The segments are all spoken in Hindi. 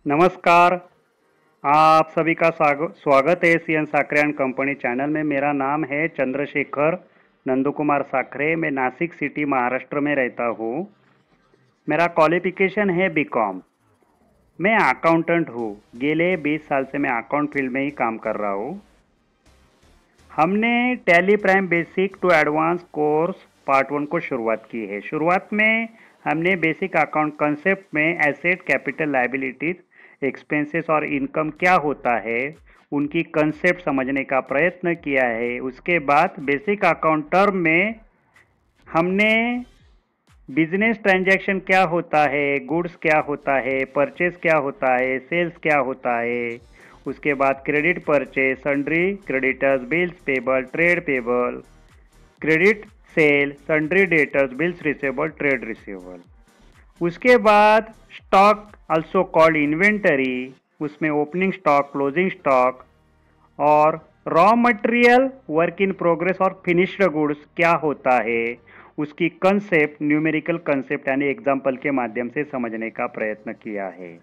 नमस्कार। आप सभी का स्वागत है CN Sakre and company channel में। मेरा नाम है चंद्रशेखर नंदू कुमार साकरे। मैं नासिक सिटी महाराष्ट्र में रहता हूँ। मेरा क्वालिफिकेशन है बीकॉम। मैं अकाउंटेंट हूँ। गेले 20 साल से मैं अकाउंट फील्ड में ही काम कर रहा हूँ। हमने Tally Prime basic to advance course part 1 को शुरुआत की है। शुरुआत में हमने बेसिक अकाउंट कंसेप्ट में एसेट, कैपिटल, लायबिलिटीज, एक्सपेंसेस और इनकम क्या होता है उनकी कंसेप्ट समझने का प्रयत्न किया है। उसके बाद बेसिक अकाउंट टर्म में हमने बिजनेस ट्रांजैक्शन क्या होता है, गुड्स क्या होता है, परचेस क्या होता है, सेल्स क्या होता है। उसके बाद credit purchase, sundry creditors, bills payable, trade payable, credit sale, sundry debtors, bills receivable, trade receivable. उसके बाद स्टॉक आल्सो कॉल्ड इन्वेंटरी, उसमें ओपनिंग स्टॉक, क्लोजिंग स्टॉक और raw material, work in progress और फिनिश्ड गुड्स क्या होता है उसकी कंसेप्ट, न्यूमेरिकल कंसेप्ट यानी एग्जाम्पल के माध्यम से समझने का प्रयत्न किया है।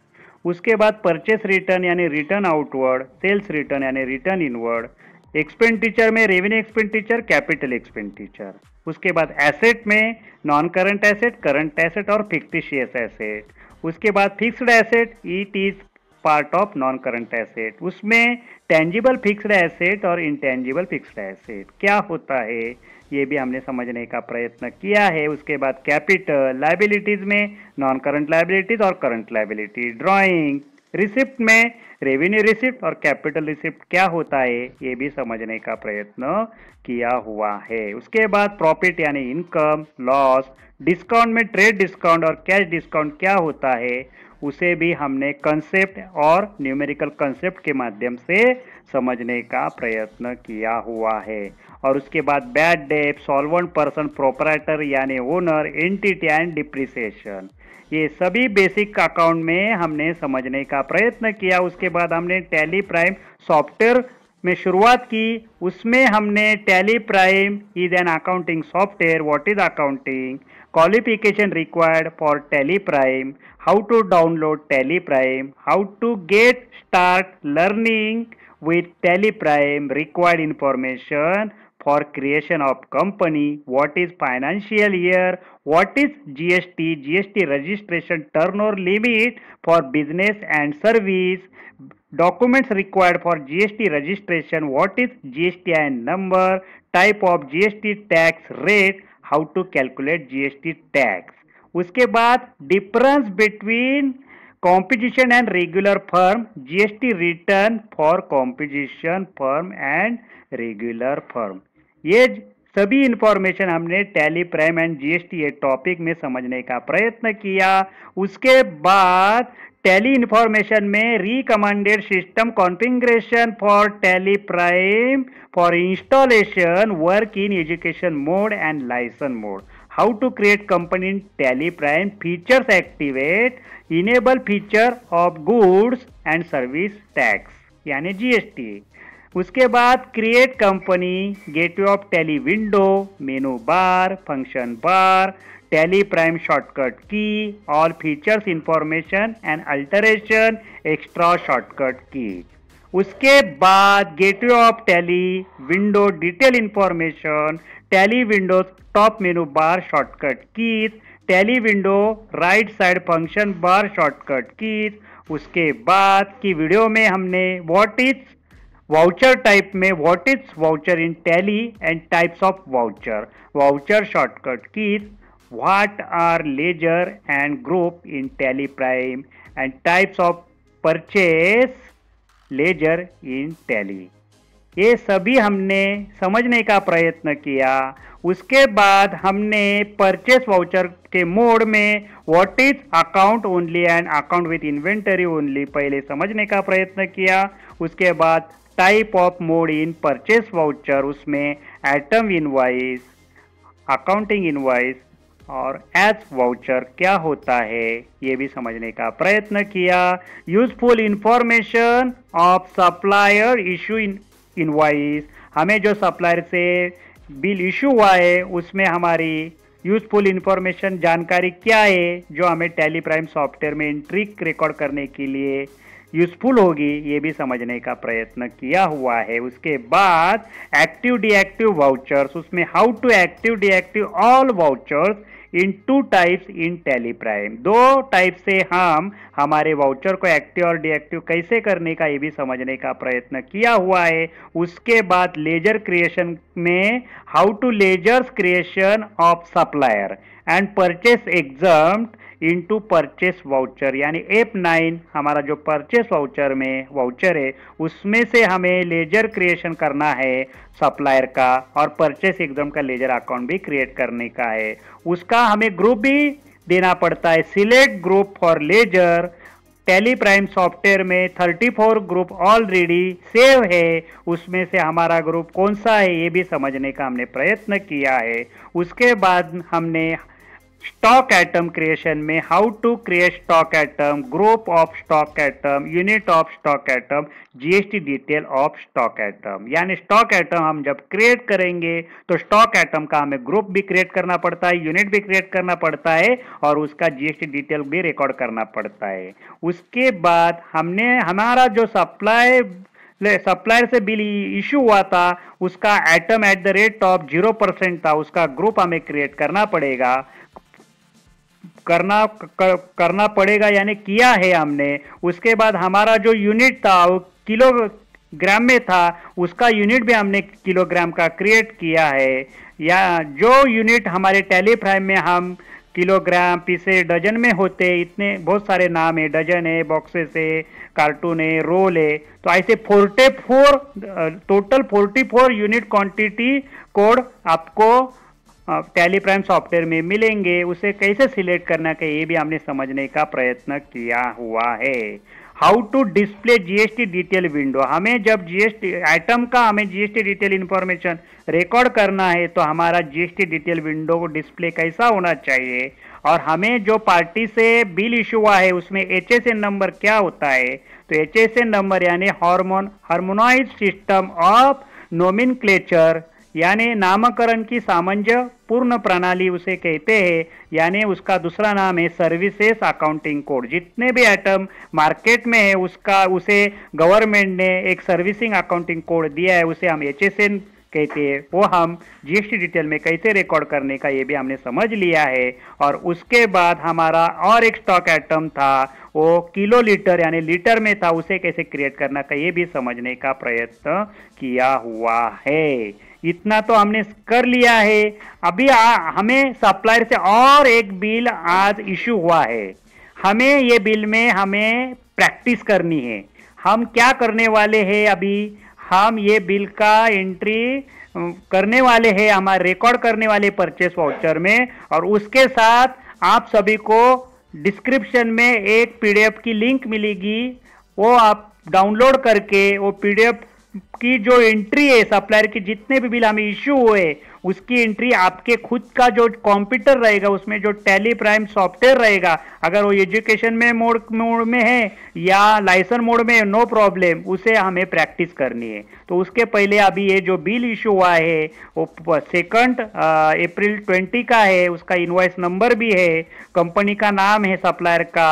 उसके बाद परचेस रिटर्न यानी रिटर्न आउटवर्ड, सेल्स रिटर्न यानी रिटर्न इनवर्ड, एक्सपेंडिचर में रेवेन्यू एक्सपेंडिचर, कैपिटल एक्सपेंडिचर। उसके बाद एसेट में नॉन करंट एसेट और फिक्टिशियस एसेट। उसके बाद fixed asset, it is part of non current asset. उसमें टेंजिबल फिक्स्ड एसेट और इंटेंजिबल फिक्स्ड एसेट क्या होता है ये भी हमने समझने का प्रयत्न किया है। उसके बाद कैपिटल, लायबिलिटीज में नॉन करंट लायबिलिटीज और करंट लायबिलिटी, ड्राइंग, रिसिप्ट में रेवेन्यू रिसिप्ट और कैपिटल रिसिप्ट क्या होता है ये भी समझने का प्रयत्न किया हुआ है। उसके बाद प्रॉफिट यानी इनकम, लॉस, डिस्काउंट में ट्रेड डिस्काउंट और कैश डिस्काउंट क्या होता है उसे भी हमने कंसेप्ट और न्यूमेरिकल कंसेप्ट के माध्यम से समझने का प्रयत्न किया हुआ है। और उसके बाद bad debt, solvent person, proprietor यानी ओनर, एंटिटी एंड डिप्रिसिएशन, ये सभी बेसिक अकाउंट में हमने समझने का प्रयत्न किया। उसके बाद हमने टैली प्राइम सॉफ्टवेयर में शुरुआत की। उसमें हमने Tally prime is an accounting software, what is accounting, qualification required for Tally Prime, how to download Tally Prime, how to get start learning with Tally Prime, required information for creation of company, what is financial year, what is GST registration turnover limit for business and service, documents required for GST registration, what is GSTIN number, type of GST tax rate, how to calculate GST tax. उसके बाद difference between composition and regular firm, GST return for composition firm and regular firm, ये सभी इंफॉर्मेशन हमने टैली प्राइम एंड जीएसटी ये टॉपिक में समझने का प्रयत्न किया। उसके बाद टैली इंफॉर्मेशन में recommended system configuration for Tally Prime for installation, work in education mode and license mode, how to create company in Tally Prime, features activate, enable feature of goods and service tax यानी जीएसटी। उसके बाद create company, gateway of Tally window, menu bar, function bar, Tally Prime shortcut key, all features information and alteration, extra shortcut key. उसके बाद gateway of Tally window, detail information, Tally windows top menu bar shortcut keys, Tally window right side function bar shortcut keys. उसके बाद की वीडियो में हमने व्हाट इज वाउचर टाइप में what is voucher in tally and types of voucher, voucher shortcut keys, what are ledger and group in Tally Prime and types of purchase ledger in Tally, ये सभी हमने समझने का प्रयत्न किया। उसके बाद हमने परचेस वाउचर के मोड में what is account only and account with inventory only पहले समझने का प्रयत्न किया। उसके बाद type of mode in purchase voucher, उसमें आइटम इनवॉइस, अकाउंटिंग इनवॉइस और एज वाउचर क्या होता है ये भी समझने का प्रयत्न किया। Useful information of supplier issue invoice, हमें जो सप्लायर से बिल इशू हुआ है उसमें हमारी यूजफुल इंफॉर्मेशन जानकारी क्या है जो हमें टैली प्राइम सॉफ्टवेयर में एंट्री रिकॉर्ड करने के लिए यूजफुल होगी, ये भी समझने का प्रयत्न किया हुआ है। उसके बाद एक्टिव डीएक्टिव वाउचर्स, उसमें how to active deactive all vouchers in 2 types in Tally Prime. 2 type से हम हमारे वाउचर को एक्टिव और डीएक्टिव कैसे करने का ये भी समझने का प्रयत्न किया हुआ है। उसके बाद लेजर क्रिएशन में how to ledgers creation of supplier and purchase exempt into purchase voucher, यानी F9 हमारा जो परचेस वाउचर में वाउचर है उसमें से हमें लेजर क्रिएशन करना है सप्लायर का, और परचेस एग्जाम का लेजर अकाउंट भी क्रिएट करने का है। उसका हमें ग्रुप भी देना पड़ता है, select group for ledger. Tally Prime software में 34 ग्रुप ऑलरेडी सेव है, उसमें से हमारा ग्रुप कौन सा है ये भी समझने का हमने प्रयत्न किया है। उसके बाद हमने स्टॉक आइटम क्रिएशन में how to create stock item, group of stock item, unit of stock item, GST detail of stock item. यानी स्टॉक आइटम हम जब क्रिएट करेंगे तो स्टॉक आइटम का हमें ग्रुप भी क्रिएट करना पड़ता है, यूनिट भी क्रिएट करना पड़ता है और उसका जीएसटी डिटेल भी रिकॉर्ड करना पड़ता है। उसके बाद हमने हमारा जो सप्लायर से बिल इशू हुआ था उसका item at the rate of 0% था, उसका ग्रुप हमें क्रिएट करना पड़ेगा, यानी किया है हमने। उसके बाद हमारा जो यूनिट था वो किलोग्राम में था, उसका यूनिट भी हमने किलोग्राम का क्रिएट किया है। या जो यूनिट हमारे टैली प्राइम में हम किलोग्राम, पीसे, डजन में होते, इतने बहुत सारे नाम है, डजन है, बॉक्सेस है, कार्टून है, रोल है, तो ऐसे 44 टोटल 44 यूनिट क्वांटिटी कोड आपको टैली प्राइम सॉफ्टवेयर में मिलेंगे। उसे कैसे सिलेक्ट करना है ये भी हमने समझने का प्रयत्न किया हुआ है। How to display GST detail window, हमें जब जीएसटी आइटम का हमें जीएसटी डिटेल इंफॉर्मेशन रिकॉर्ड करना है तो हमारा जीएसटी डिटेल विंडो को डिस्प्ले कैसा होना चाहिए, और हमें जो पार्टी से बिल इशू हुआ है उसमें एचएसएन नंबर क्या होता है, तो एचएसएन नंबर यानी हार्मोनाइज्ड सिस्टम ऑफ नोमेनक्लेचर, यानी नामकरण की सामंजस्यपूर्ण प्रणाली उसे कहते हैं, यानी उसका दूसरा नाम है सर्विसेज अकाउंटिंग कोड। जितने भी आइटम मार्केट में है उसे गवर्नमेंट ने एक सर्विसिंग अकाउंटिंग कोड दिया है, उसे हम एचएसएन कहते हैं। वो हम जीएसटी डिटेल में कैसे रिकॉर्ड करने का ये भी हमने समझ लिया है। और उसके बाद हमारा और एक स्टॉक आइटम था वो किलो लीटर यानी लीटर में था, उसे कैसे क्रिएट करना का ये भी समझने का प्रयत्न किया हुआ है। इतना तो हमने कर लिया है। अभी हमें सप्लायर से और एक बिल आज इशू हुआ है, हमें ये बिल में हमें प्रैक्टिस करनी है। हम क्या करने वाले हैं, अभी हम ये बिल का एंट्री करने वाले हैं, हमारे रिकॉर्ड करने वाले परचेस वाउचर में, और उसके साथ आप सभी को डिस्क्रिप्शन में एक पीडीएफ की लिंक मिलेगी, वो आप डाउनलोड करके वो पीडीएफ की जो एंट्री है सप्लायर की जितने भी बिल हमें इश्यू हुए उसकी एंट्री आपके खुद का जो कंप्यूटर रहेगा उसमें जो टैली प्राइम सॉफ्टवेयर रहेगा, अगर वो एजुकेशन में मोड में है या लाइसेंस मोड में है, नो प्रॉब्लम, उसे हमें प्रैक्टिस करनी है। तो उसके पहले अभी ये जो बिल इशू हुआ है वो 2 अप्रैल 20 का है, उसका इनवॉइस नंबर भी है, कंपनी का नाम है सप्लायर का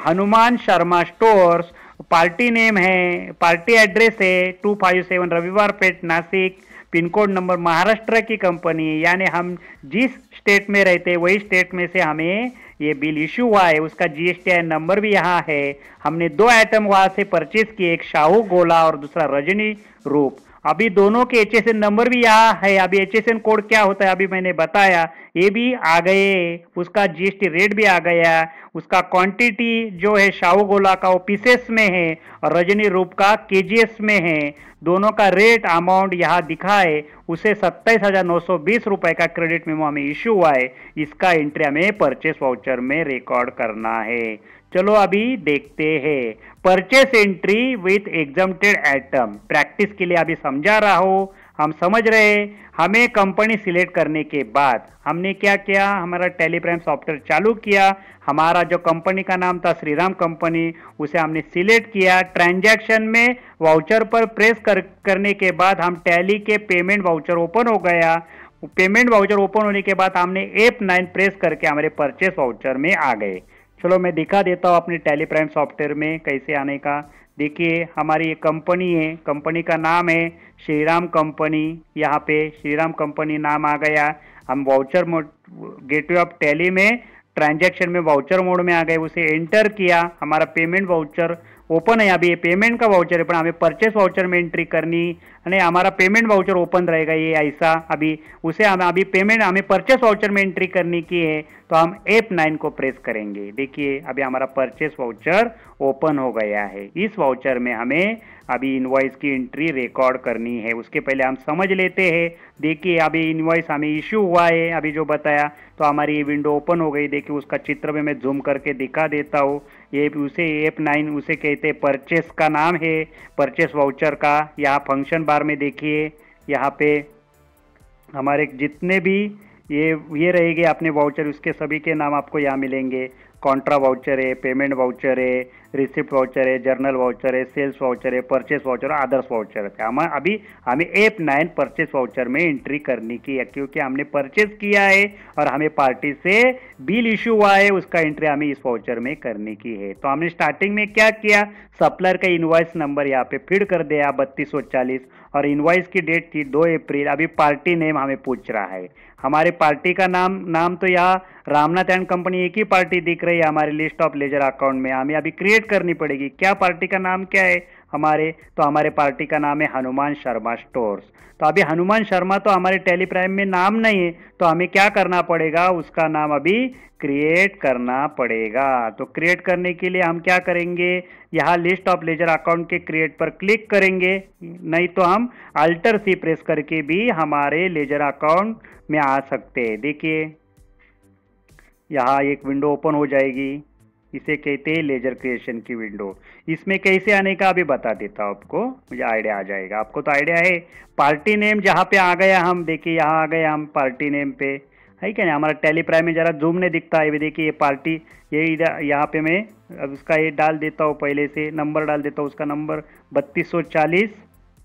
Hanuman Sharma stores, party name है, पार्टी एड्रेस है 257 Raviwar Peth Nashik, pin code number Maharashtra की कंपनी है, यानी हम जिस स्टेट में रहते हैं वही स्टेट में से हमें ये बिल इशू हुआ है। उसका जीएसटी नंबर भी यहाँ है। हमने 2 आइटम वहां से परचेज किए, एक शाहू गोला और दूसरा रजनी रूप। अभी दोनों के एचएसएन नंबर भी यहाँ है। अभी एचएसएन कोड क्या होता है अभी मैंने बताया, ये भी आ गए, उसका जीएसटी रेट भी आ गया, उसका क्वांटिटी जो है शाहू गोला का वो पीसेस में है और रजनी रूप का केजीएस में है। दोनों का रेट अमाउंट यहाँ दिखा है, उसे 27,920 रुपए का क्रेडिट मेमो हमें इशू हुआ है। इसका एंट्री हमें परचेस वाउचर में रिकॉर्ड करना है। चलो अभी देखते हैं purchase entry with exempted item. Practice के लिए अभी समझा रहा हूं, हम समझ रहे। हमें कंपनी सिलेक्ट करने के बाद हमने क्या किया, हमारा टैली प्राइम सॉफ्टवेयर चालू किया, हमारा जो कंपनी का नाम था श्रीराम कंपनी, उसे हमने सिलेक्ट किया। ट्रांजैक्शन में वाउचर पर प्रेस करने के बाद हम टैली के पेमेंट वाउचर ओपन हो गया। पेमेंट वाउचर ओपन होने के बाद हमने F9 प्रेस करके हमारे परचेस वाउचर में आ गए। चलो मैं दिखा देता हूँ अपने टैली प्राइम सॉफ्टवेयर में कैसे आने का। देखिए हमारी ये कंपनी है, कंपनी का नाम है श्रीराम कंपनी। यहाँ पे श्रीराम कंपनी नाम आ गया। हम voucher mode gateway of tally में ट्रांजैक्शन में वाउचर मोड में आ गए, उसे एंटर किया। हमारा पेमेंट वाउचर ओपन है। अभी ये पेमेंट का वाउचर है, पर हमें परचेस वाउचर में एंट्री करनी અને हमारा पेमेंट वाउचर ओपन रहेगा ये ऐसा। अभी उसे हम अभी पेमेंट हमें परचेस वाउचर में एंट्री करनी की है, तो हम F9 को प्रेस करेंगे। देखिए अभी हमारा परचेस वाउचर ओपन हो गया है। इस वाउचर में हमें अभी इनवॉइस की एंट्री रिकॉर्ड करनी है। उसके पहले हम समझ लेते हैं। देखिए अभी इनवॉइस हमें इश्यू हुआ है, अभी जो बताया, तो हमारी ये विंडो ओपन हो गई। देखिए उसका चित्र में मैं जूम करके दिखा देता हूँ। ये उसे F9 उसे कहते हैं, परचेस का नाम है, परचेस वाउचर का। यहाँ फंक्शन बार में देखिए यहाँ पे हमारे जितने भी ये रहेंगे अपने वाउचर, उसके सभी के नाम आपको यहाँ मिलेंगे। कॉन्ट्रा वाउचर है, पेमेंट वाउचर है, रिसिप्ट वाउचर है, जर्नल वाउचर है, सेल्स वाउचर है, परचेस वाउचर, अदर्स वाउचर है। अभी हमें F9 परचेस वाउचर में एंट्री करने की है, क्योंकि हमने परचेस किया है और हमें पार्टी से बिल इशू हुआ है, उसका एंट्री हमें इस वाउचर में करने की है। तो हमने स्टार्टिंग में क्या किया, सप्लायर का इनवॉइस नंबर यहाँ पे फीड कर दिया 3240, और इनवॉइस की डेट थी 2 अप्रैल। अभी पार्टी नेम हमें पूछ रहा है। हमारे पार्टी का नाम तो यहाँ रामनाथ एंड कंपनी एक ही पार्टी दिख रही है हमारी लिस्ट ऑफ लेजर अकाउंट में। हमें अभी क्रिएट करनी पड़ेगी। क्या पार्टी का नाम क्या है हमारे, तो हमारे पार्टी का नाम है हनुमान शर्मा स्टोर्स। तो अभी हनुमान शर्मा तो हमारे टैली प्राइम में नाम नहीं है, तो हमें क्या करना पड़ेगा, उसका नाम अभी क्रिएट करना पड़ेगा। तो क्रिएट करने के लिए हम क्या करेंगे, यहाँ लिस्ट ऑफ लेजर अकाउंट के क्रिएट पर क्लिक करेंगे, नहीं तो हम अल्टर सी प्रेस करके भी हमारे लेजर अकाउंट में आ सकते हैं। देखिए यहाँ एक विंडो ओपन हो जाएगी, इसे कहते हैं लेजर क्रिएशन की विंडो। इसमें कैसे आने का अभी बता देता हूँ आपको, मुझे आइडिया आ जाएगा। आपको तो आइडिया है। पार्टी नेम जहाँ पे आ गया हम, देखिए यहाँ आ गए हम पार्टी नेम पे, है क्या नहीं। हमारा टैली प्राइम में जरा जूम नहीं दिखता है, देखिए ये पार्टी, ये इधर यहाँ पे मैं अब उसका ये डाल देता हूँ, पहले से नंबर डाल देता हूँ। उसका नंबर 3240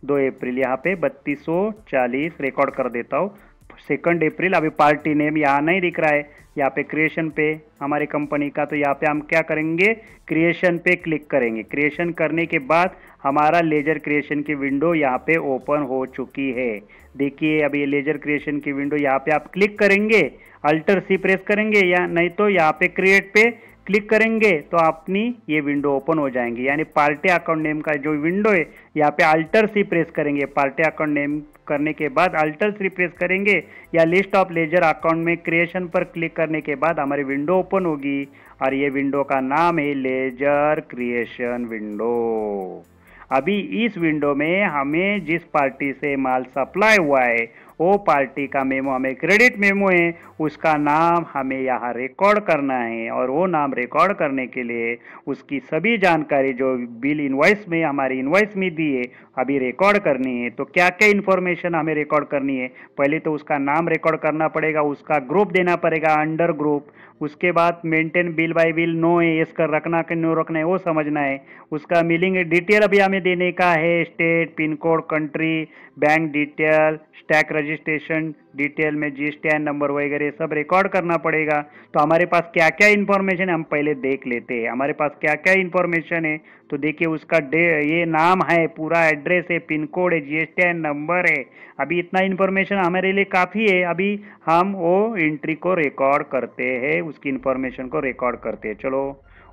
2 अप्रैल, यहाँ पे 3240 रिकॉर्ड कर देता हूँ 2 अप्रैल। अभी पार्टी नेम यहाँ नहीं दिख रहा है, यहाँ पे क्रिएशन पे हमारी कंपनी का, तो यहाँ पे हम क्या करेंगे, क्रिएशन पे क्लिक करेंगे। क्रिएशन करने के बाद हमारा लेजर क्रिएशन की विंडो यहाँ पे ओपन हो चुकी है। देखिए अभी ये लेजर क्रिएशन की विंडो, यहाँ पे आप क्लिक करेंगे, अल्टर सी प्रेस करेंगे, या नहीं तो यहाँ पे क्रिएट पे क्लिक करेंगे, तो अपनी ये विंडो ओपन हो जाएंगी। यानी पार्टी अकाउंट नेम का जो विंडो है, यहाँ पे अल्टर सी प्रेस करेंगे। पार्टी अकाउंट नेम करने के बाद अल्टर सी प्रेस करेंगे, या लिस्ट ऑफ लेजर अकाउंट में क्रिएशन पर क्लिक करने के बाद हमारी विंडो ओपन होगी, और ये विंडो का नाम है लेजर क्रिएशन विंडो। अभी इस विंडो में हमें जिस पार्टी से माल सप्लाई हुआ है, वो पार्टी का मेमो हमें क्रेडिट मेमो है, उसका नाम हमें यहाँ रिकॉर्ड करना है। और वो नाम रिकॉर्ड करने के लिए उसकी सभी जानकारी जो बिल इनवॉइस में हमारी इनवॉइस में दी है अभी रिकॉर्ड करनी है। तो क्या क्या इन्फॉर्मेशन हमें रिकॉर्ड करनी है, पहले तो उसका नाम रिकॉर्ड करना पड़ेगा, उसका ग्रुप देना पड़ेगा, अंडर ग्रुप। उसके बाद maintain bill by bill no है, इसका रखना कि नो रखना है वो समझना है। उसका मिलिंग डिटेल अभी हमें देने का है, state, pin code, country, bank detail, stack registration detail में GSTN नंबर वगैरह सब रिकॉर्ड करना पड़ेगा। तो हमारे पास क्या क्या इन्फॉर्मेशन है हम पहले देख लेते हैं। हमारे पास क्या क्या इन्फॉर्मेशन है, तो देखिए उसका ये नाम है, पूरा एड्रेस है, पिन कोड है, GSTN नंबर है। अभी इतना इन्फॉर्मेशन हमारे लिए काफ़ी है। अभी हम वो एंट्री को रिकॉर्ड करते हैं, उसकी इन्फॉर्मेशन को रिकॉर्ड करते हैं। चलो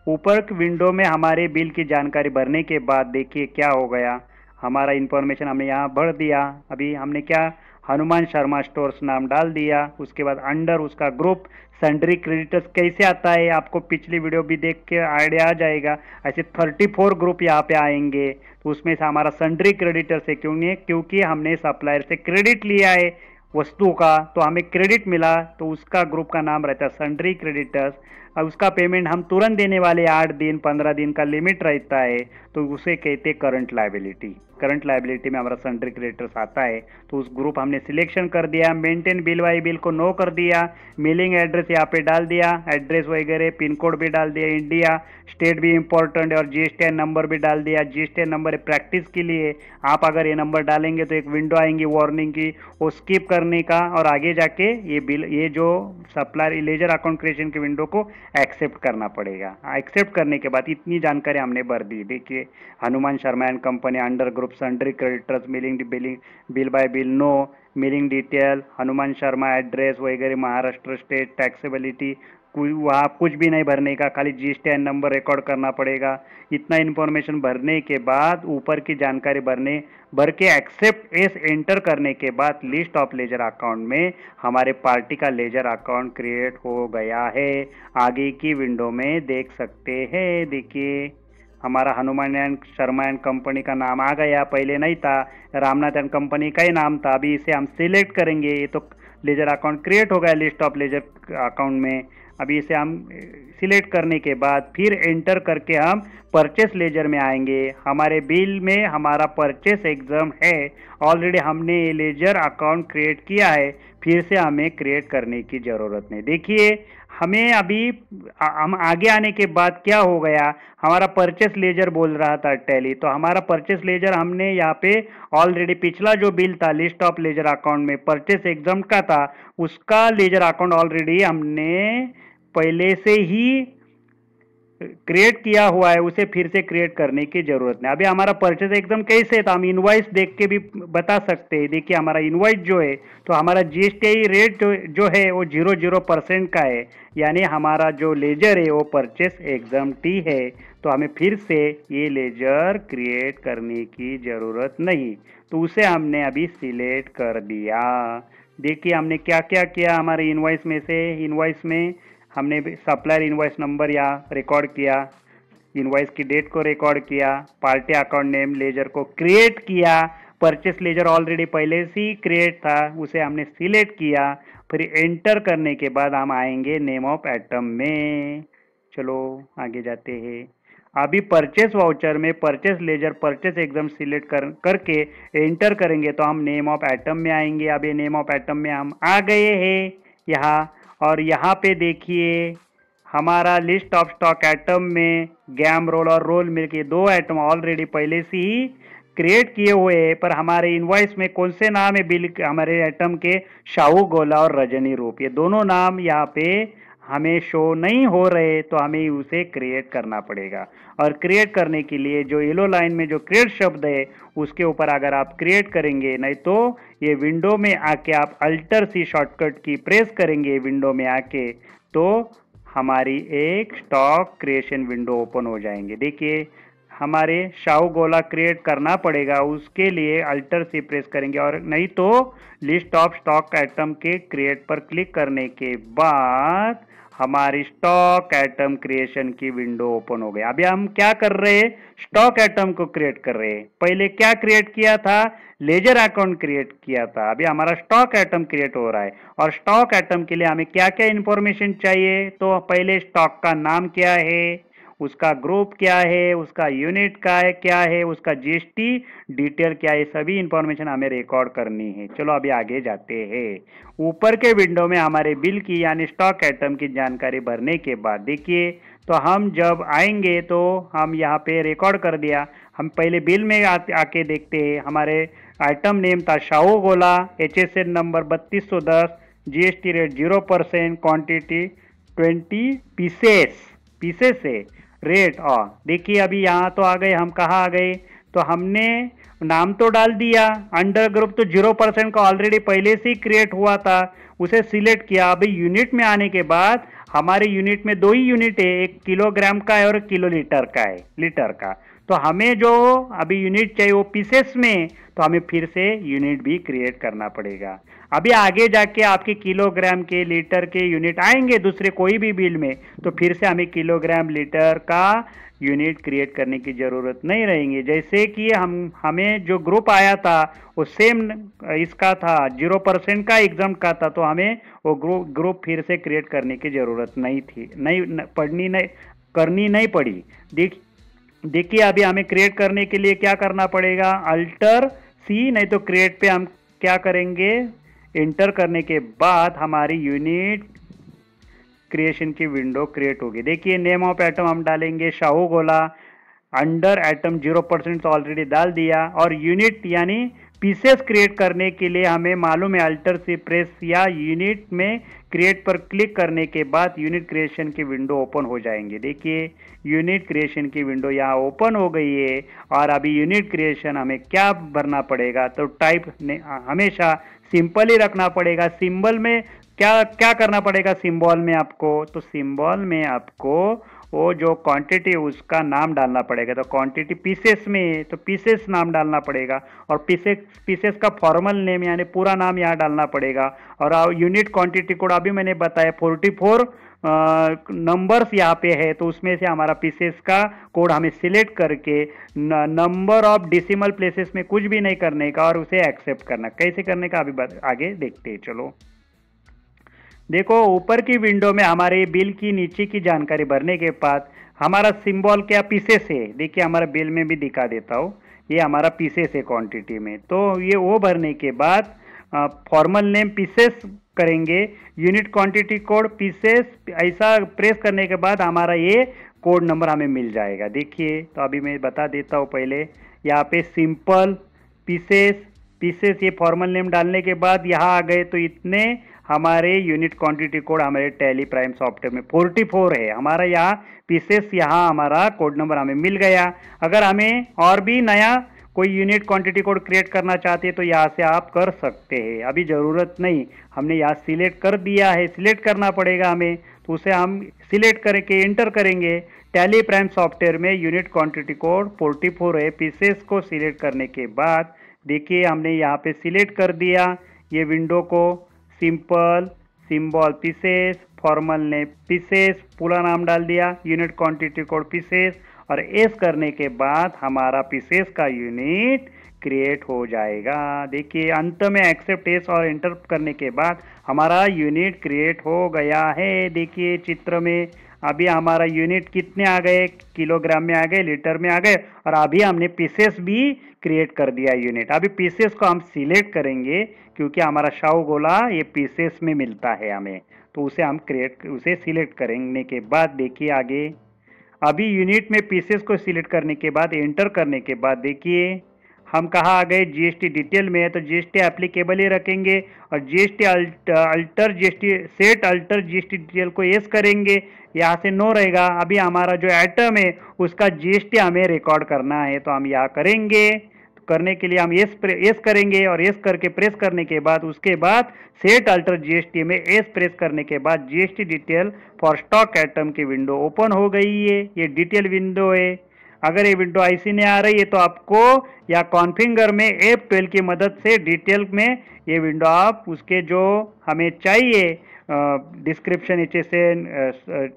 ऊपर विंडो में हमारे बिल की जानकारी भरने के बाद देखिए क्या हो गया, हमारा इन्फॉर्मेशन हमने यहाँ भर दिया। अभी हमने क्या, हनुमान शर्मा स्टोर्स नाम डाल दिया। उसके बाद अंडर उसका ग्रुप सन्ड्री क्रेडिटर्स कैसे आता है, आपको पिछली वीडियो भी देख के आइडिया आ जाएगा। ऐसे 34 ग्रुप यहाँ पे आएंगे, तो उसमें से हमारा सन्ड्री क्रेडिटर्स है, क्योंकि हमने सप्लायर से क्रेडिट लिया है वस्तु का, तो हमें क्रेडिट मिला, तो उसका ग्रुप का नाम रहता है सन्ड्री क्रेडिटर्स। और उसका पेमेंट हम तुरंत देने वाले, 8 दिन 15 दिन का लिमिट रहता है, तो उसे कहते करंट लायबिलिटी। करंट लायबिलिटी में हमारा सन्ड्री क्रेडिटर्स आता है। तो उस ग्रुप हमने सिलेक्शन कर दिया, मेंटेन बिल बाई बिल को नो कर दिया, मेलिंग एड्रेस यहाँ पे डाल दिया, एड्रेस वगैरह पिन कोड भी डाल दिया, इंडिया स्टेट भी इंपॉर्टेंट है, और जीएसटीआईएन नंबर भी डाल दिया। जीएसटीआईएन नंबर प्रैक्टिस के लिए आप अगर ये नंबर डालेंगे तो एक विंडो आएंगी वार्निंग की, वो स्किप करने का और आगे जाके ये बिल, ये जो सप्लायर लेजर अकाउंट क्रिएशन की विंडो को एक्सेप्ट करना पड़ेगा। एक्सेप्ट करने के बाद इतनी जानकारी हमने भर दी। देखिए, Hanuman Sharma and company under group sundry creditors, billing bill by bill no, mailing detail, Hanuman Sharma address वगैरह, महाराष्ट्र स्टेट, टैक्सेबिलिटी, वहाँ कुछ भी नहीं भरने का, खाली जीएसटीआईएन नंबर रिकॉर्ड करना पड़ेगा। इतना इन्फॉर्मेशन भरने के बाद ऊपर की जानकारी भर के एक्सेप्ट एस एंटर करने के बाद लिस्ट ऑफ लेजर अकाउंट में हमारे पार्टी का लेजर अकाउंट क्रिएट हो गया है। आगे की विंडो में देख सकते हैं। देखिए, हमारा Hanuman and Sharma and company का नाम आ गया, पहले नहीं था, रामनाथ एंड कंपनी का ही नाम था। अभी इसे हम सिलेक्ट करेंगे, ये तो लेजर अकाउंट क्रिएट हो गया लिस्ट ऑफ लेजर अकाउंट में। अभी इसे हम सिलेक्ट करने के बाद फिर एंटर करके हम परचेस लेजर में आएंगे। हमारे बिल में हमारा परचेस एग्जाम है, ऑलरेडी हमने ये लेजर अकाउंट क्रिएट किया है, फिर से हमें क्रिएट करने की ज़रूरत नहीं। देखिए, हमें अभी हम आगे आने के बाद क्या हो गया, हमारा परचेस लेजर बोल रहा था टैली, तो हमारा परचेस लेजर हमने यहाँ पे ऑलरेडी पिछला जो बिल था लिस्ट ऑफ लेजर अकाउंट में परचेस एग्जाम का था, उसका लेजर अकाउंट ऑलरेडी हमने पहले से ही क्रिएट किया हुआ है, उसे फिर से क्रिएट करने की जरूरत नहीं। अभी हमारा परचेज एकदम कैसे था, हम इनवॉइस देख के भी बता सकते हैं। देखिए, हमारा इनवॉइस जो है, तो हमारा जीएसटी रेट जो है वो 0% का है, यानी हमारा जो लेजर है वो परचेस एग्जाम टी है। तो हमें फिर से ये लेजर क्रिएट करने की जरूरत नहीं, तो उसे हमने अभी सिलेक्ट कर दिया। देखिए, हमने क्या क्या किया हमारे इनवॉइस में से। इनवॉइस में हमने सप्लायर इनवॉइस नंबर यहाँ रिकॉर्ड किया, इनवॉइस की डेट को रिकॉर्ड किया, पार्टी अकाउंट नेम लेजर को क्रिएट किया, परचेस लेजर ऑलरेडी पहले से ही क्रिएट था, उसे हमने सिलेक्ट किया। फिर एंटर करने के बाद हम आएंगे नेम ऑफ आइटम में। चलो आगे जाते हैं। अभी परचेस वाउचर में purchase ledger purchase exempt select करके एंटर करेंगे तो हम नेम ऑफ आइटम में आएंगे। अभी नेम ऑफ आइटम में हम आ गए हैं यहाँ, और यहाँ पे देखिए हमारा लिस्ट ऑफ स्टॉक आइटम में गैम रोल और रोल मिलके 2 आइटम ऑलरेडी पहले से ही क्रिएट किए हुए हैं, पर हमारे इनवॉइस में कौन से नाम है बिल हमारे आइटम के, शाहू गोला और रजनी रूप, ये दोनों नाम यहाँ पे हमें शो नहीं हो रहे, तो हमें उसे क्रिएट करना पड़ेगा। और क्रिएट करने के लिए जो येलो लाइन में जो क्रिएट शब्द है उसके ऊपर अगर आप क्रिएट करेंगे, नहीं तो ये विंडो में आके आप अल्टर सी शॉर्टकट की प्रेस करेंगे विंडो में आके, तो हमारी एक स्टॉक क्रिएशन विंडो ओपन हो जाएंगे। देखिए, हमारे शाहू गोला क्रिएट करना पड़ेगा, उसके लिए अल्टर सी प्रेस करेंगे, और नहीं तो लिस्ट ऑफ स्टॉक आइटम के क्रिएट पर क्लिक करने के बाद हमारी स्टॉक आइटम क्रिएशन की विंडो ओपन हो गई। अभी हम क्या कर रहे हैं, स्टॉक आइटम को क्रिएट कर रहे हैं। पहले क्या क्रिएट किया था, लेजर अकाउंट क्रिएट किया था, अभी हमारा स्टॉक आइटम क्रिएट हो रहा है। और स्टॉक आइटम के लिए हमें क्या क्या इंफॉर्मेशन चाहिए, तो पहले स्टॉक का नाम क्या है, उसका ग्रुप क्या है, उसका यूनिट का है क्या है, उसका जीएसटी डिटेल क्या है, सभी इंफॉर्मेशन हमें रिकॉर्ड करनी है। चलो अभी आगे जाते हैं। ऊपर के विंडो में हमारे बिल की यानी स्टॉक आइटम की जानकारी भरने के बाद देखिए, तो हम जब आएंगे तो हम यहाँ पे रिकॉर्ड कर दिया। हम पहले बिल में आके देखते हैं, हमारे आइटम नेम था शाहू गोला, HSN number 3210, GST rate 0%, quantity 20 pieces है, रेट। और देखिए अभी यहाँ तो आ गए, हम कहाँ आ गए, तो हमने नाम तो डाल दिया, अंडर ग्रुप तो 0% का ऑलरेडी पहले से ही क्रिएट हुआ था, उसे सिलेक्ट किया। अभी यूनिट में आने के बाद हमारे यूनिट में 2 ही यूनिट है, एक किलोग्राम का है और किलो लीटर का है, लीटर का। तो हमें जो अभी यूनिट चाहिए वो पीसेस में, तो हमें फिर से यूनिट भी क्रिएट करना पड़ेगा। अभी आगे जाके आपके किलोग्राम के, लीटर के यूनिट आएंगे दूसरे कोई भी बिल में, तो फिर से हमें किलोग्राम लीटर का यूनिट क्रिएट करने की जरूरत नहीं रहेंगे। जैसे कि हमें जो ग्रुप आया था वो सेम इसका था, 0% का एग्जाम का था, तो हमें वो ग्रुप फिर से क्रिएट करने की जरूरत नहीं थी, नहीं करनी नहीं पड़ी। देखिए अभी हमें क्रिएट करने के लिए क्या करना पड़ेगा, अल्टर सी, नहीं तो क्रिएट पे हम क्या करेंगे, इंटर करने के बाद हमारी यूनिट क्रिएशन की विंडो क्रिएट होगी। देखिए नेम ऑफ एटम हम डालेंगे शाहू गोला, अंडर एटम 0% ऑलरेडी डाल दिया, और यूनिट यानी पीसेस क्रिएट करने के लिए हमें मालूम है अल्टर सी प्रेस या यूनिट में क्रिएट पर क्लिक करने के बाद यूनिट क्रिएशन की विंडो ओपन हो जाएंगे। देखिए यूनिट क्रिएशन की विंडो यहाँ ओपन हो गई है। और अभी यूनिट क्रिएशन हमें क्या भरना पड़ेगा, तो टाइप हमेशा सिंपल ही रखना पड़ेगा। सिंबल में क्या क्या करना पड़ेगा, सिंबल में आपको, तो सिंबल में आपको वो जो क्वांटिटी है उसका नाम डालना पड़ेगा। तो क्वांटिटी पीसेस में, तो पीसेस नाम डालना पड़ेगा, और पीसेस का फॉर्मल नेम यानी पूरा नाम यहाँ डालना पड़ेगा। और यूनिट क्वांटिटी कोड अभी मैंने बताया 44 नंबर्स यहाँ पे है, तो उसमें से हमारा पीसेस का कोड हमें सिलेक्ट करके नंबर ऑफ डेसिमल प्लेसेस में कुछ भी नहीं करने का और उसे एक्सेप्ट करना। कैसे करने का अभी आगे देखते हैं। चलो देखो ऊपर की विंडो में हमारे बिल की नीचे की जानकारी भरने के बाद हमारा सिंबल क्या पीसेस है। देखिए हमारा बिल में भी दिखा देता हूँ, ये हमारा पीसेस है क्वांटिटी में। तो ये वो भरने के बाद फॉर्मल नेम पीसेस करेंगे, यूनिट क्वांटिटी कोड पीसेस, ऐसा प्रेस करने के बाद हमारा ये कोड नंबर हमें मिल जाएगा। देखिए तो अभी मैं बता देता हूँ, पहले यहाँ पे सिंपल पीसेस ये फॉर्मल नेम डालने के बाद यहाँ आ गए, तो इतने हमारे यूनिट क्वांटिटी कोड हमारे टैली प्राइम सॉफ्टवेयर में 44 है। हमारा यहाँ पीसेस, यहाँ हमारा कोड नंबर हमें मिल गया। अगर हमें और भी नया कोई यूनिट क्वांटिटी कोड क्रिएट करना चाहते हैं तो यहाँ से आप कर सकते हैं, अभी ज़रूरत नहीं, हमने यहाँ सिलेक्ट कर दिया है। सिलेक्ट करना पड़ेगा हमें, तो उसे हम सिलेक्ट करके इंटर करेंगे। टैली प्राइम सॉफ्टवेयर में यूनिट क्वांटिटी कोड 44 है। पीसेस को सिलेक्ट करने के बाद देखिए हमने यहाँ पे सिलेक्ट कर दिया ये विंडो को, सिंपल, सिंबल पीसेस, फॉर्मल ने पीसेस, पूरा नाम डाल दिया, यूनिट क्वांटिटी कोड पीसेस, और एस करने के बाद हमारा पीसेस का यूनिट क्रिएट हो जाएगा। देखिए अंत में एक्सेप्ट एस और एंटर करने के बाद हमारा यूनिट क्रिएट हो गया है। देखिए चित्र में अभी हमारा यूनिट कितने आ गए, किलोग्राम में आ गए, लीटर में आ गए, और अभी हमने पीसेस भी क्रिएट कर दिया यूनिट। अभी पीसेस को हम सिलेक्ट करेंगे क्योंकि हमारा शाहू गोला ये पीसेस में मिलता है हमें, तो उसे हम उसे सिलेक्ट करने के बाद देखिए आगे अभी यूनिट में पीसेस को सिलेक्ट करने के बाद एंटर करने के बाद देखिए हम कहाँ आ गए, जीएसटी डिटेल में है, तो जीएसटी एप्लीकेबल ही रखेंगे, और GST alter GST set alter GST detail को यस करेंगे, यहाँ से नो रहेगा। अभी हमारा जो आइटम है उसका जीएसटी हमें रिकॉर्ड करना है, तो हम यहाँ करेंगे। तो करने के लिए हम यस करेंगे, और यस करके प्रेस करने के बाद उसके बाद सेट अल्टर जीएसटी में यस प्रेस करने के बाद GST detail for stock item की विंडो ओपन हो गई है। ये डिटेल विंडो है। अगर ये विंडो ऐसी नहीं आ रही है तो आपको या कॉन्फ़िगर में F12 की मदद से डिटेल में ये विंडो आप उसके जो हमें चाहिए डिस्क्रिप्शन HSN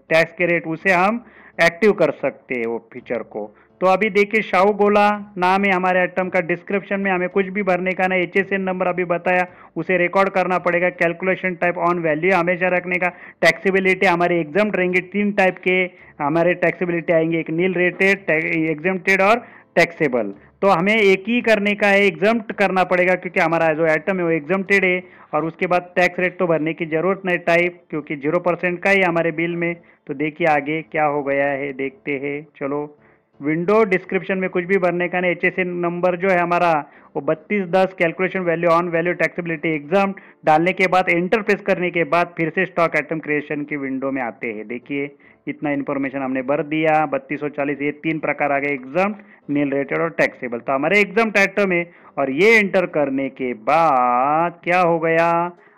टैक्स के रेट उसे हम एक्टिव कर सकते हैं वो फीचर को। तो अभी देखिए शाहू गोला नाम है हमारे आइटम का, डिस्क्रिप्शन में हमें कुछ भी भरने का ना, HSN नंबर अभी बताया उसे रिकॉर्ड करना पड़ेगा। कैलकुलेशन टाइप ऑन वैल्यू हमेशा रखने का। टैक्सेबिलिटी हमारे एग्जाम्प्ट रहेंगे, 3 टाइप के हमारे टैक्सेबिलिटी आएंगे, एक नील रेटेड, एग्जाम्प्टेड और टैक्सेबल। तो हमें एक ही करने का है, एग्जाम्प्ट करना पड़ेगा क्योंकि हमारा जो आइटम है वो एग्जाम्प्टेड है, और उसके बाद टैक्स रेट तो भरने की जरूरत नहीं टाइप, क्योंकि 0% का ही हमारे बिल में। तो देखिए आगे क्या हो गया है देखते हैं। चलो विंडो डिस्क्रिप्शन में कुछ भी भरने का नहीं, HSN नंबर जो है हमारा वो 3210, calculation value on value taxability exam डालने के बाद एंटर प्रेस करने के बाद फिर से स्टॉक आइटम क्रिएशन की विंडो में आते हैं। देखिए इतना इन्फॉर्मेशन हमने भर दिया, 3240, ये 3 प्रकार आ गए, एग्जाम, नील रेटेड और टैक्सेबल। तो हमारे एग्जाम आइटम है, और ये एंटर करने के बाद क्या हो गया,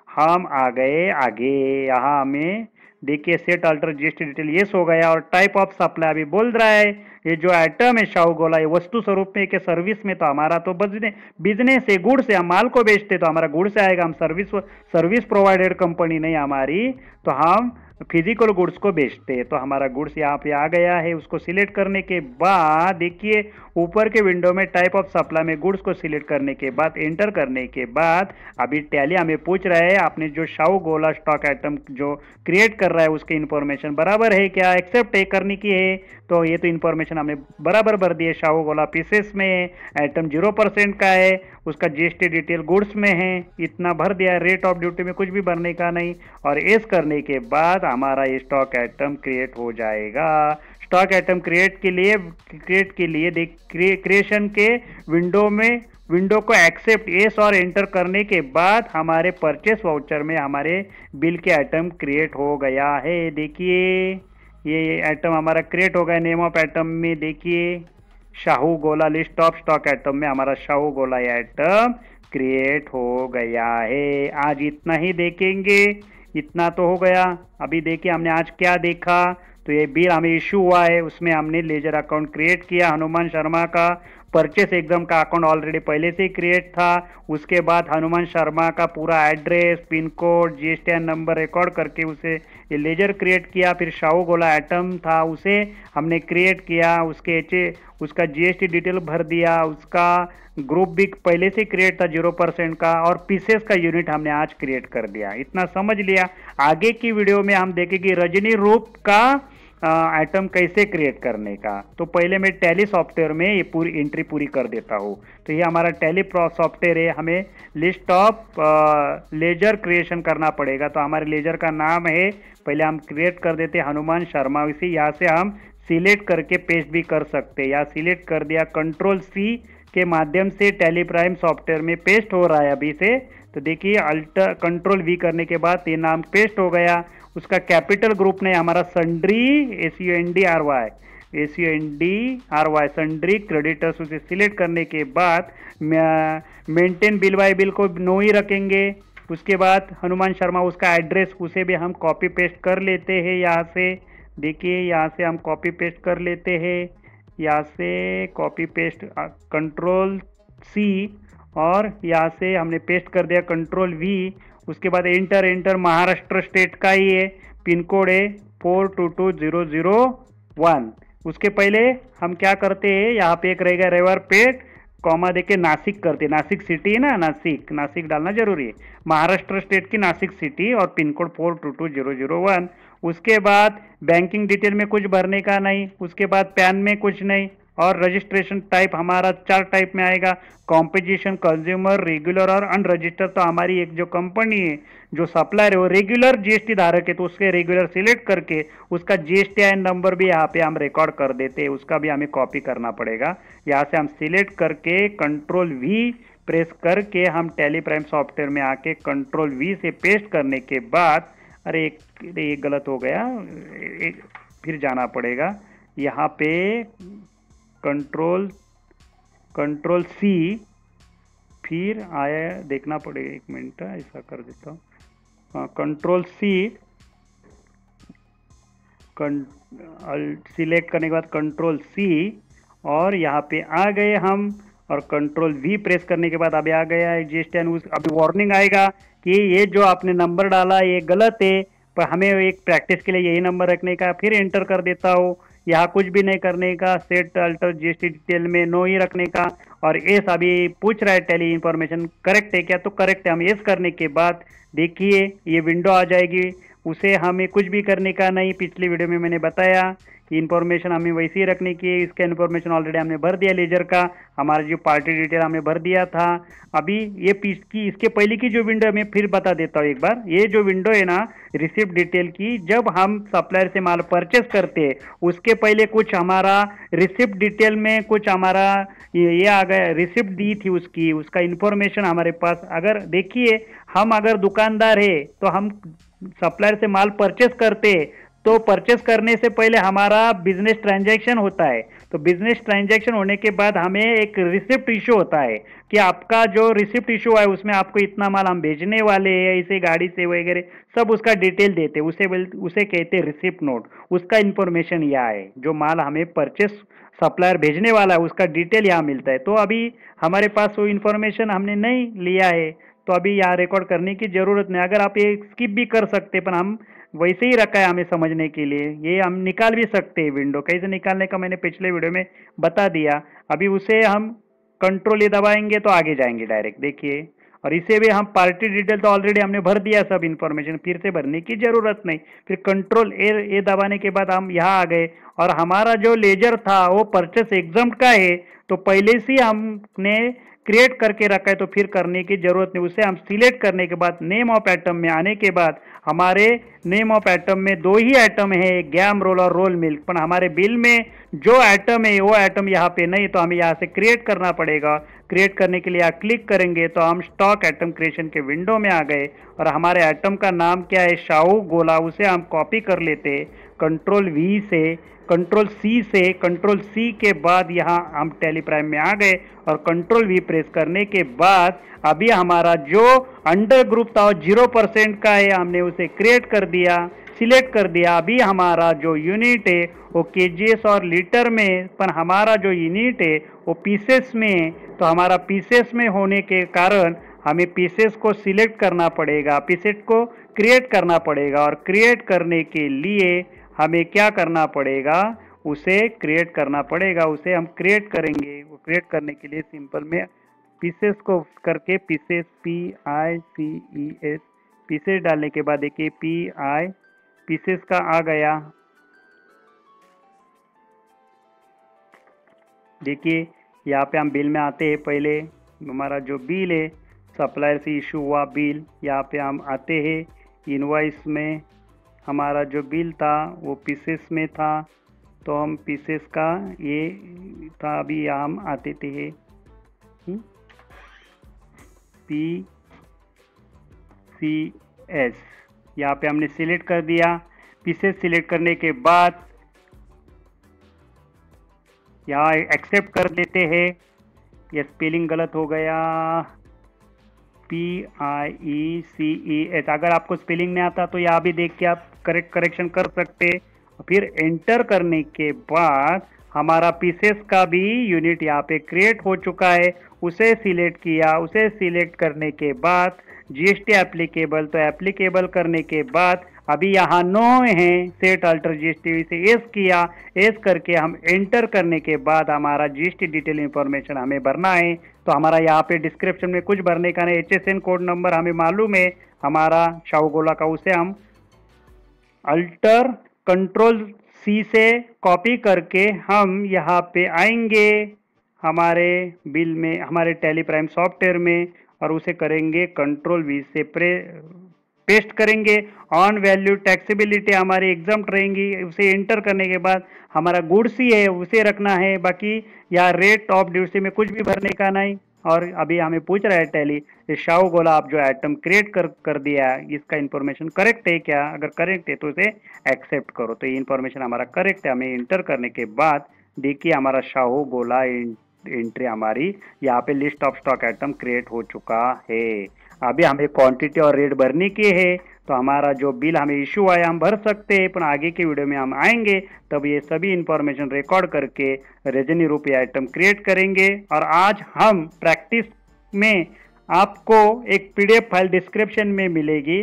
हम आ गए आगे। यहाँ हमें देखिए set alter GST detail yes हो गया, और टाइप ऑफ सप्लाई अभी बोल रहा है ये जो आइटम है शाहू गोला, ये वस्तु स्वरूप में के सर्विस में, तो हमारा तो बिजनेस है, गुड्स है, हम माल को बेचते तो हमारा गुड्स आएगा, हम सर्विस प्रोवाइडेड कंपनी नहीं हमारी, तो हम फिजिकल गुड्स को बेचते हैं। तो हमारा गुड्स यहाँ पे आ गया है। उसको सिलेक्ट करने के बाद देखिए ऊपर के विंडो में टाइप ऑफ सप्लाई में गुड्स को सिलेक्ट करने के बाद एंटर करने के बाद अभी टैली हमें पूछ रहा है आपने जो शाहू गोला स्टॉक आइटम जो क्रिएट कर रहा है उसकी इन्फॉर्मेशन बराबर है क्या, एक्सेप्ट है करने की है। तो ये तो इन्फॉर्मेशन हमने बराबर भर दी है। शाहू गोला पीसेस में है, आइटम 0% का है, उसका जीएसटी डिटेल गुड्स में है, इतना भर दिया है। रेट ऑफ ड्यूटी में कुछ भी भरने का नहीं, और एस करने के बाद हमारा ये स्टॉक आइटम क्रिएट हो जाएगा। स्टॉक आइटम क्रिएट के लिए देख क्रिएशन के विंडो को एक्सेप्ट एस और एंटर करने के बाद हमारे परचेस वाउचर में हमारे बिल के आइटम क्रिएट हो गया है। देखिए ये आइटम हमारा क्रिएट हो गया। नेम ऑफ आइटम में देखिए शाहू गोला, लिस्ट ऑफ स्टॉक आइटम में हमारा शाहू गोला आइटम क्रिएट हो गया है। आज इतना ही देखेंगे, इतना तो हो गया। अभी देखिए हमने आज क्या देखा, तो ये बिल हमें इशू हुआ है, उसमें हमने लेजर अकाउंट क्रिएट किया हनुमान शर्मा का। परचेस एग्जाम का अकाउंट ऑलरेडी पहले से ही क्रिएट था। उसके बाद हनुमान शर्मा का पूरा address, pin code, GST number record करके उसे ये लेजर क्रिएट किया। फिर शाहू गोला आइटम था उसे हमने क्रिएट किया, उसका जीएसटी डिटेल भर दिया, उसका ग्रुप भी पहले से क्रिएट था 0% का, और पीसेस का यूनिट हमने आज क्रिएट कर दिया। इतना समझ लिया। आगे की वीडियो में हम देखेंगे रजनी रूप का आइटम कैसे क्रिएट करने का। तो पहले मैं टैली सॉफ्टवेयर में ये पूरी एंट्री पूरी कर देता हूँ। तो ये हमारा टैली सॉफ्टवेयर है, हमें लिस्ट ऑफ लेजर क्रिएशन करना पड़ेगा। तो हमारे लेजर का नाम है, पहले हम क्रिएट कर देते हनुमान शर्मा। इसी यहाँ से हम सिलेक्ट करके पेस्ट भी कर सकते हैं। यहाँ सिलेक्ट कर दिया, कंट्रोल सी के माध्यम से टैली प्राइम सॉफ्टवेयर में पेस्ट हो रहा है अभी से। तो देखिए अल्टर कंट्रोल वी करने के बाद ये नाम पेस्ट हो गया। उसका कैपिटल ग्रुप ने हमारा सन्ड्री SUNDRY सन्ड्री क्रेडिटर्स, उसे सिलेक्ट करने के बाद मेंटेन बिल बाय बिल को नो ही रखेंगे। उसके बाद हनुमान शर्मा उसका एड्रेस उसे भी हम कॉपी पेस्ट कर लेते हैं। यहाँ से देखिए यहाँ से हम कॉपी पेस्ट कर लेते हैं, यहाँ से कॉपी पेस्ट कंट्रोल सी, और यहाँ से हमने पेस्ट कर दिया कंट्रोल वी। उसके बाद एंटर महाराष्ट्र स्टेट का ही है, पिन कोड है 422001। उसके पहले हम क्या करते हैं, यहाँ पे एक रहेगा रेवरपेट, कॉमा देके नासिक करते, नासिक सिटी है ना, नासिक डालना जरूरी है, महाराष्ट्र स्टेट की नासिक सिटी, और पिन कोड 422001। उसके बाद बैंकिंग डिटेल में कुछ भरने का नहीं, उसके बाद पैन में कुछ नहीं, और रजिस्ट्रेशन टाइप हमारा 4 टाइप में आएगा, कॉम्पोजिशन, कंज्यूमर, रेगुलर और अनरजिस्टर्ड। तो हमारी एक जो कंपनी है, जो सप्लायर है वो रेगुलर जीएसटी धारक है, तो उसके रेगुलर सिलेक्ट करके उसका GSTIN नंबर भी यहाँ पे हम रिकॉर्ड कर देते हैं, उसका भी हमें कॉपी करना पड़ेगा। यहाँ से हम सिलेक्ट करके कंट्रोल वी प्रेस करके हम टैली प्राइम सॉफ्टवेयर में आके कंट्रोल वी से पेस्ट करने के बाद, अरे एक गलत हो गया, फिर जाना पड़ेगा यहाँ पे कंट्रोल सी, फिर आया देखना पड़ेगा, एक मिनट ऐसा कर देता हूँ, कंट्रोल सी सिलेक्ट करने के बाद कंट्रोल सी, और यहाँ पे आ गए हम, और कंट्रोल वी प्रेस करने के बाद अभी आ गया है GSTIN। अभी वार्निंग आएगा कि ये जो आपने नंबर डाला ये गलत है, पर हमें एक प्रैक्टिस के लिए यही नंबर रखने का। फिर एंटर कर देता हूँ, यहाँ कुछ भी नहीं करने का, सेट अल्टर GST डिटेल में नो ही रखने का, और एस अभी पूछ रहा है टैली इन्फॉर्मेशन करेक्ट है क्या, तो करेक्ट है। हम एस करने के बाद देखिए ये विंडो आ जाएगी, उसे हमें कुछ भी करने का नहीं। पिछली वीडियो में मैंने बताया इन्फॉर्मेशन हमें वैसे ही रखने की है। इसका इन्फॉर्मेशन ऑलरेडी हमने भर दिया, लेजर का हमारा जो पार्टी डिटेल हमने भर दिया था। अभी ये इसके पहले की जो विंडो मैं फिर बता देता हूँ एक बार। ये जो विंडो है ना रिसिप्ट डिटेल की, जब हम सप्लायर से माल परचेस करते हैं उसके पहले कुछ हमारा रिसिप्ट डिटेल में कुछ हमारा ये आ गया, रिसिप्ट दी थी उसका इन्फॉर्मेशन हमारे पास। अगर देखिए हम अगर दुकानदार है तो हम सप्लायर से माल परचेस करते हैं, तो परचेस करने से पहले हमारा बिजनेस ट्रांजैक्शन होता है, तो बिजनेस ट्रांजैक्शन होने के बाद हमें एक रिसिप्ट इशू होता है कि आपका जो रिसिप्ट इशू है उसमें आपको इतना माल हम भेजने वाले हैं इसे गाड़ी से वगैरह सब उसका डिटेल देते हैं, उसे कहते हैं रिसिप्ट नोट। उसका इंफॉर्मेशन यह है, जो माल हमें परचेस सप्लायर भेजने वाला है उसका डिटेल यहाँ मिलता है। तो अभी हमारे पास वो इन्फॉर्मेशन हमने नहीं लिया है, तो अभी यहाँ रिकॉर्ड करने की जरूरत नहीं। अगर आप ये स्किप भी कर सकते, पर हम वैसे ही रखा है हमें समझने के लिए। ये हम निकाल भी सकते हैं, विंडो कैसे निकालने का मैंने पिछले वीडियो में बता दिया। अभी उसे हम कंट्रोल ये दबाएंगे तो आगे जाएंगे डायरेक्ट, देखिए। और इसे भी हम पार्टी डिटेल तो ऑलरेडी हमने भर दिया, सब इन्फॉर्मेशन फिर से भरने की जरूरत नहीं। फिर कंट्रोल ए दबाने के बाद हम यहाँ आ गए, और हमारा जो लेजर था वो परचेस एग्जम्प्ट का है, तो पहले से हमने क्रिएट करके रखा है, तो फिर करने की जरूरत नहीं। उसे हम सिलेक्ट करने के बाद नेम ऑफ आइटम में आने के बाद हमारे नेम ऑफ आइटम में दो ही आइटम है, गैम रोल और रोल मिल्क, पर हमारे बिल में जो आइटम है वो आइटम यहाँ पे नहीं, तो हमें यहाँ से क्रिएट करना पड़ेगा। क्रिएट करने के लिए यहाँ क्लिक करेंगे तो हम स्टॉक आइटम क्रिएशन के विंडो में आ गए, और हमारे आइटम का नाम क्या है, शाहू गोला। उसे हम कॉपी कर लेते कंट्रोल वी से, कंट्रोल सी से। कंट्रोल सी के बाद यहाँ हम टैली प्राइम में आ गए, और कंट्रोल वी प्रेस करने के बाद अभी हमारा जो अंडर ग्रुप था 0% का है, हमने उसे क्रिएट कर दिया, सिलेक्ट कर दिया। अभी हमारा जो यूनिट है वो केजीएस और लीटर में, पर हमारा जो यूनिट है वो पीसेस में है। तो हमारा पीसेस में होने के कारण हमें पीसेस को सिलेक्ट करना पड़ेगा, पीसेस को क्रिएट करना पड़ेगा। और क्रिएट करने के लिए हमें क्या करना पड़ेगा, उसे क्रिएट करना पड़ेगा। उसे हम क्रिएट करेंगे। वो क्रिएट करने के लिए सिंपल में पीसेस को करके पीसेस PICES पीसेस डालने के बाद देखिए PI पीसेस का आ गया। देखिए यहाँ पे हम बिल में आते हैं। पहले हमारा जो बिल है सप्लायर से इशू हुआ बिल, यहाँ पे हम आते हैं। इनवॉइस में हमारा जो बिल था वो पीसेस में था, तो हम पीसेस का ये था। अभी यहाँ हम आते थे PCS, यहाँ पे हमने सिलेक्ट कर दिया। पीसेस सिलेक्ट करने के बाद यहाँ एक्सेप्ट कर लेते हैं। यह स्पेलिंग गलत हो गया, PIECES। अगर आपको स्पेलिंग नहीं आता तो यहाँ भी देख के आप करेक्शन कर सकते। फिर एंटर करने के बाद हमारा पीसेस का भी यूनिट यहाँ पे क्रिएट हो चुका है। उसे सिलेक्ट किया, उसे सिलेक्ट करने के बाद GST एप्लीकेबल, तो एप्लीकेबल करने के बाद अभी यहाँ नो है, सेट अल्टर GST से एस किया। एस करके हम एंटर करने के बाद हमारा GST डिटेल इंफॉर्मेशन हमें भरना है। तो हमारा यहाँ पे डिस्क्रिप्शन में कुछ भरने का नहीं, HSN कोड नंबर हमें मालूम है हमारा शाहू गोला का, उसे हम अल्टर कंट्रोल C से कॉपी करके हम यहाँ पे आएंगे हमारे बिल में, हमारे टैली प्राइम सॉफ्टवेयर में, और उसे करेंगे कंट्रोल V से पेस्ट करेंगे। ऑन वैल्यू टैक्सेबिलिटी हमारी एग्जम्प्ट रहेंगी। उसे एंटर करने के बाद हमारा गुड्स ही है उसे रखना है, बाकी या रेट ऑफ ड्यूटी में कुछ भी भरने का नहीं। और अभी हमें पूछ रहा है टैली, शाहू गोला आप जो आइटम क्रिएट कर दिया है इसका इंफॉर्मेशन करेक्ट है क्या, अगर करेक्ट है तो उसे एक्सेप्ट करो। तो ये इंफॉर्मेशन हमारा करेक्ट है। हमें एंटर करने के बाद देखिए हमारा शाहू गोला एंट्री हमारी यहाँ पे list of stock item create हो चुका है। अभी हमें क्वांटिटी और रेट भरने की है, तो हमारा जो बिल हमें इशू आया हम भर सकते हैं, पर आगे के वीडियो में हम आएंगे तब ये सभी इंफॉर्मेशन रिकॉर्ड करके रजनी रूपी आइटम क्रिएट करेंगे। और आज हम प्रैक्टिस में आपको एक PDF फाइल डिस्क्रिप्शन में मिलेगी।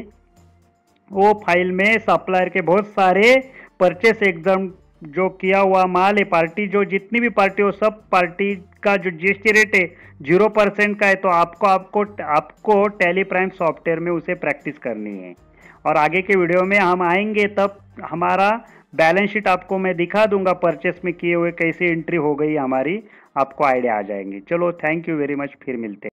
वो फाइल में सप्लायर के बहुत सारे परचेस एग्जाम जो किया हुआ माल है, पार्टी जो जितनी भी पार्टी हो सब पार्टी का जो GST रेट है 0% का है। तो आपको टैली प्राइम सॉफ्टवेयर में उसे प्रैक्टिस करनी है। और आगे के वीडियो में हम आएंगे तब हमारा बैलेंस शीट आपको मैं दिखा दूंगा, परचेस में किए हुए कैसे एंट्री हो गई हमारी, आपको आइडिया आ जाएंगे। चलो थैंक यू वेरी मच, फिर मिलते हैं।